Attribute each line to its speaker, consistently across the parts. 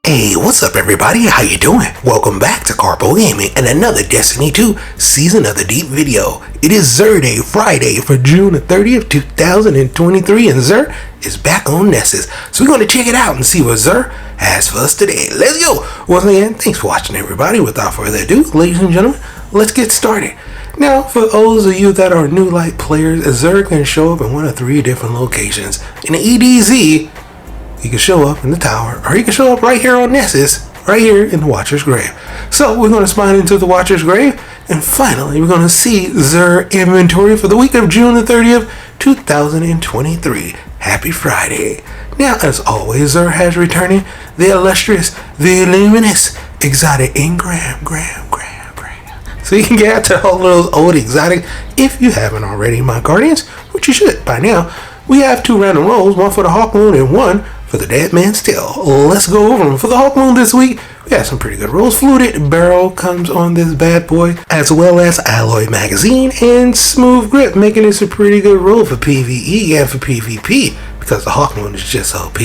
Speaker 1: Hey, what's up everybody? How you doing? Welcome back to Karpo Gaming and another Destiny 2 Season of the Deep video. It is Xur Day, Friday for June 30th, 2023, and Xur is back on Nessus. So we're going to check it out and see what Xur has for us today. Let's go! Once again, thanks for watching everybody. Without further ado, ladies and gentlemen, let's get started. Now, for those of you that are new light players, Xur can show up in one of three different locations. In the EDZ, he can show up in the tower, or he can show up right here on Nessus, right here in the Watcher's Grave. So we're going to spawn into the Watcher's Grave, and finally we're going to see Xur inventory for the week of June the 30th, 2023. Happy Friday. Now, as always, Xur has returning the illustrious, the luminous, exotic engram. So you can get out to all those old exotic, if you haven't already, my guardians, which you should by now. We have two random rolls, one for the HAWKMOON and one for the Dead Man's Tale. Let's go over them. For the HAWKMOON this week, we have some pretty good rolls. Fluted Barrel comes on this bad boy, as well as Alloy Magazine and Smooth Grip, making this a pretty good roll for PvE and for PvP, because the HAWKMOON is just OP.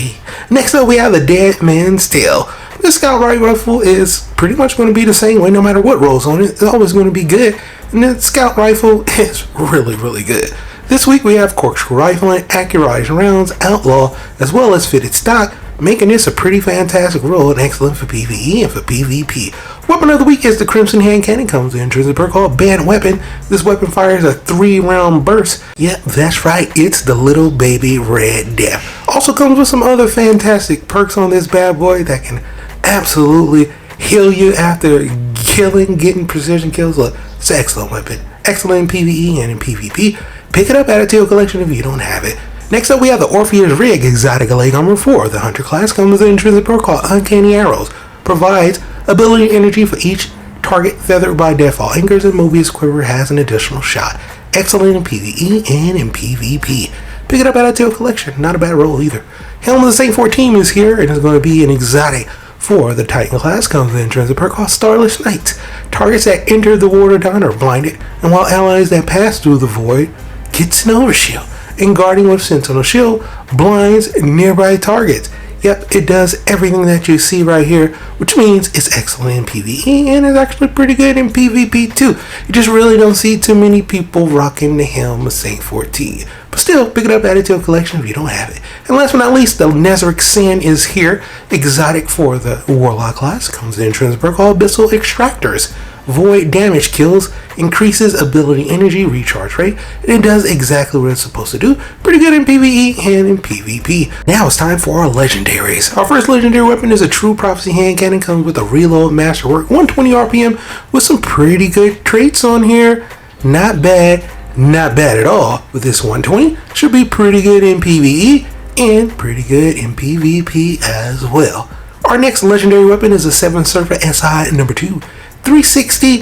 Speaker 1: Next up, we have the Dead Man's Tale. This Scout Rifle is pretty much going to be the same way no matter what rolls on it. It's always going to be good, and the Scout Rifle is really good. This week we have Corkscrew Rifling, Accurized Rounds, Outlaw, as well as Fitted Stock, making this a pretty fantastic roll and excellent for PvE and for PvP. Weapon of the week is the Crimson Hand Cannon. Comes with an intrinsic perk called Banned Weapon. This weapon fires a 3-round burst. Yep, that's right, it's the little baby Red Death. Also comes with some other fantastic perks on this bad boy that can absolutely heal you after getting precision kills. Look, it's an excellent weapon. Excellent in PvE and in PvP. Pick it up, add it to your collection if you don't have it. Next up, we have the ORPHEUS Rig Exotic Leg Armor 4. The Hunter class comes with an intrinsic perk called Uncanny Arrows. Provides ability energy for each target feathered by deathfall. Anchors and Mobius Quiver has an additional shot. Excellent in PvE and in PvP. Pick it up, add it to your collection. Not a bad roll either. Helm of the Saint 14 is here and is going to be an exotic for the Titan class. Comes with an intrinsic perk called Starless Knights. Targets that enter the Water Dawn are blinded, and while allies that pass through the void gets an overshield, and guarding with Sentinel Shield blinds nearby targets. Yep, it does everything that you see right here, which means it's excellent in PvE and is actually pretty good in PvP too. You just really don't see too many people rocking the Helm of Saint 14. But still, pick it up, add it to your collection if you don't have it. And last but not least, the Nezarec Sand is here. Exotic for the Warlock class. Comes with an intrinsic perk called Abyssal Extractors. Void damage kills, increases ability energy recharge rate, and it does exactly what it's supposed to do. Pretty good in PvE and in PvP. Now it's time for our legendaries. Our first legendary weapon is a True Prophecy Hand Cannon. Comes with a Reload Masterwork, 120 RPM, with some pretty good traits on here. Not bad at all. With this 120, should be pretty good in PvE and pretty good in PvP as well. Our next legendary weapon is a 7 Surfer SI number 2. 360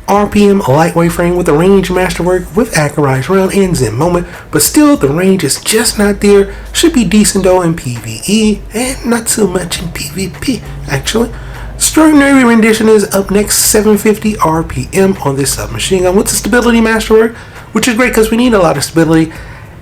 Speaker 1: RPM lightweight frame with a range masterwork with Accurized Round and Zen Moment, but still the range is just not there. Should be decent though in PvE and not so much in PvP actually. Extraordinary Rendition is up next, 750 RPM on this submachine gun with the stability masterwork, which is great because we need a lot of stability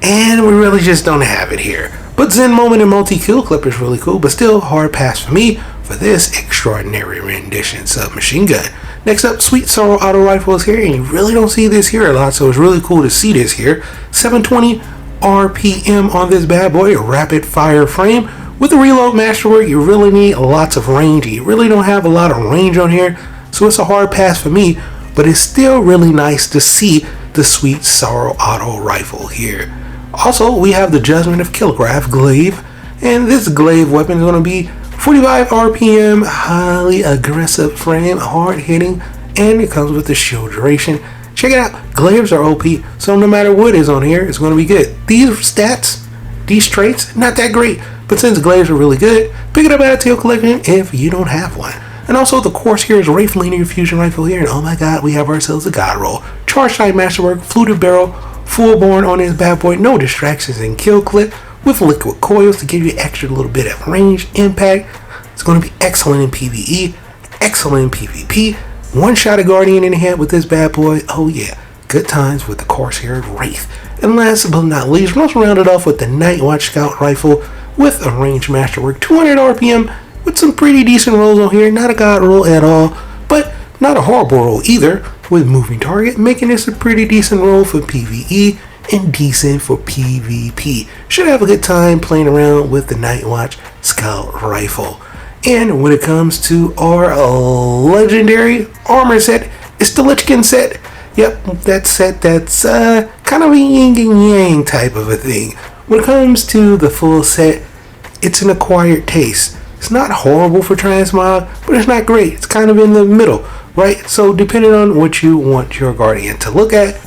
Speaker 1: and we really just don't have it here. But Zen Moment and Multi-Kill Clip is really cool, but still hard pass for me for this Extraordinary Rendition submachine gun. Next up, Sweet Sorrow Auto Rifle is here, and you really don't see this here a lot, so it's really cool to see this here. 720 RPM on this bad boy, a rapid fire frame. With the Reload Masterwork, you really need lots of range. You really don't have a lot of range on here, so it's a hard pass for me, but it's still really nice to see the Sweet Sorrow Auto Rifle here. Also, we have the Judgment of KELGORATH Glaive, and this glaive weapon is going to be 45 RPM, highly aggressive frame, hard hitting, and it comes with the shield duration. Check it out, glaives are OP, so no matter what is on here, it's going to be good. These stats, these traits, not that great, but since glaives are really good, pick it up, add it to your collection if you don't have one. And also the CORSAIR'S Wraith Linear Fusion Rifle here, and oh my god, we have ourselves a god roll. Charge Sight Masterwork, Fluted Barrel, full born on this bad boy, no distractions and kill clip, with liquid coils to give you extra little bit of range, impact. It's going to be excellent in PvE, excellent in PvP. One shot of Guardian in the head with this bad boy. Oh yeah, good times with the CORSAIR'S Wraith. And last but not least, let's round it off with the Night Watch Scout Rifle with a range masterwork, 200 RPM with some pretty decent rolls on here. Not a god roll at all, but not a horrible roll either, with moving target, making this a pretty decent roll for PvE and decent for PvP. Should have a good time playing around with the Night Watch Scout Rifle. And when it comes to our legendary armor set, it's the Lich King set. Yep, that set that's kind of a yin and yang type of a thing. When it comes to the full set, it's an acquired taste. It's not horrible for transmog, but it's not great. It's kind of in the middle, right? So depending on what you want your Guardian to look at,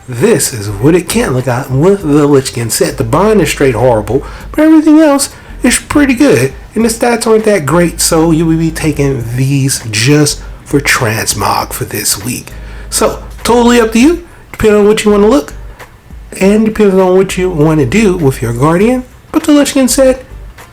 Speaker 1: this is what it can look at with the Lich King set. The bind is straight horrible, but everything else is pretty good. And the stats aren't that great, so you will be taking these just for transmog for this week. So, totally up to you, depending on what you want to look, and depending on what you want to do with your Guardian. But the Lich King set,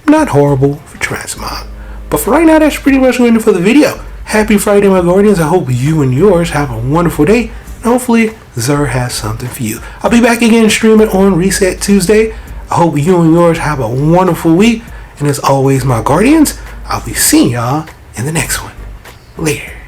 Speaker 1: not horrible for transmog. But for right now, that's pretty much going to do for the video. Happy Friday, my Guardians. I hope you and yours have a wonderful day. And hopefully, Xur has something for you. I'll be back again streaming on Reset Tuesday. I hope you and yours have a wonderful week. And as always, my Guardians, I'll be seeing y'all in the next one. Later.